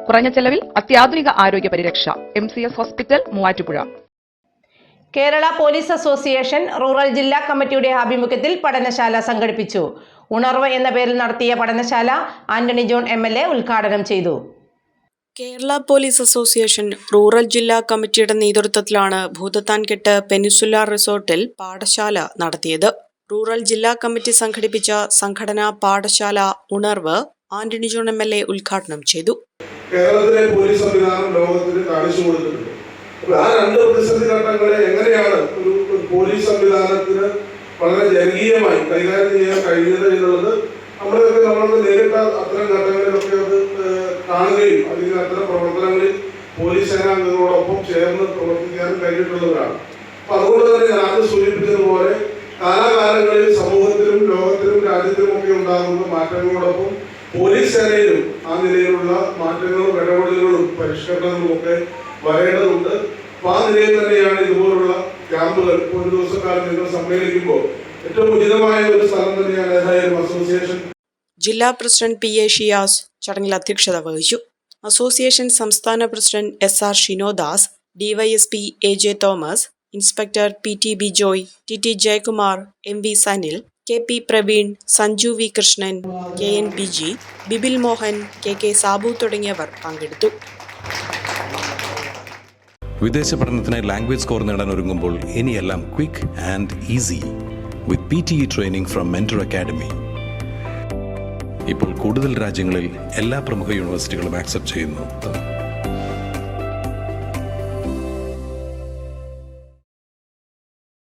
കുറഞ്ഞ ചെലവിൽ അത്യാധുനിക ആരോഗ്യ പരിരക്ഷ. MCS hospital, Muvattupuzha. Kerala police association rural ജില്ലാ കമ്മിറ്റിയുടെ ആഭിമുഖ്യത്തിൽ പഠനശാല സംഘടിപ്പിച്ചു. ഉണർവ് എന്ന പേരിൽ നടത്തിയ പഠനശാല ആന്റണി ജോൺ MLA ഉദ്ഘാടനം ചെയ്തു. കേരള പോലീസ് അസോസിയേഷൻ റൂറൽ ജില്ലാ കമ്മിറ്റിയുടെ നേതൃത്വത്തിലാണ് ഭൂതത്താൻകെട്ട് പെനിൻസുല റിസോർട്ടിൽ പാഠശാല നടത്തിയത്. റൂറൽ ജില്ലാ കമ്മിറ്റി സംഘടിപ്പിച്ച സംഘടനാ പാഠശാല ഉണർവ് ആന്റണി ജോൺ MLA ഉദ്ഘാടനം ചെയ്തു. കേരളത്തിലെ പോലീസ് സംവിധാനം ലോകത്തിന് കാണിച്ചു കൊടുത്തിട്ടുണ്ട്. ആ രണ്ട് പ്രതിസന്ധി ഘട്ടങ്ങളെ എങ്ങനെയാണ് ഒരു പോലീസ് സംവിധാനത്തിന് വളരെ ജനകീയമായി കൈകാര്യം ചെയ്യാൻ കഴിയുന്നത് എന്നുള്ളത് നമ്മളൊക്കെ നേരിട്ട അത്തരം ഘട്ടങ്ങളിലൊക്കെ അത് കാണുകയും അതിന് അത്തരം പ്രവർത്തനങ്ങളിൽ പോലീസ് സേനാംഗങ്ങളോടൊപ്പം ചേർന്ന് പ്രവർത്തിക്കാനും കഴിഞ്ഞിട്ടുള്ളവരാണ്. അപ്പൊ അതുകൊണ്ട് തന്നെ ഞാൻ ആദ്യം സൂചിപ്പിച്ചതുപോലെ കാലാകാലങ്ങളിൽ സമൂഹത്തിലും ലോകത്തിലും രാജ്യത്തിലും ഒക്കെ ഉണ്ടാകുന്ന മാറ്റങ്ങളോടൊപ്പം പോലീസ് സേനയിലും ആ നിലയിലുള്ള മാറ്റങ്ങളും ഇടപെടലുകളും പരിഷ്കരണങ്ങളും ഒക്കെ വരേണ്ടതുണ്ട്. അപ്പൊ ആ നിലയിൽ തന്നെയാണ് ഇതുപോലുള്ള ക്യാമ്പുകൾ ഒരു ദിവസക്കാലം നിങ്ങൾ സമ്മേളിക്കുമ്പോൾ ഏറ്റവും ഉചിതമായ ഒരു സ്ഥലം തന്നെയാണ് ഏതായാലും അസോസിയേഷൻ. ജില്ലാ പ്രസിഡന്റ് PA ഷിയാസ് ചടങ്ങിൽ അധ്യക്ഷത വഹിച്ചു. അസോസിയേഷൻ സംസ്ഥാന president SR Shinodas, DYSP AJ Thomas, inspector PT Bijoy, TT Jayakumar, MV Sanil, KP Praveen, Sanju V Krishnan, KN Biji, Bibil Mohan, KK Sabu തുടങ്ങിയവർ പങ്കെടുത്തു. വിദേശ പഠനത്തിനായി ലാംഗ്വേജ് സ്കോർ നേടാൻ ഒരുങ്ങുമ്പോൾ ഇനിയെല്ലാം quick and easy with PTE training from Mentor Academy. ഇപ്പോൾ കൂടുതൽ രാജ്യങ്ങളിൽ എല്ലാ പ്രമുഖ യൂണിവേഴ്സിറ്റികളും ആക്സെപ്റ്റ് ചെയ്യുന്നു.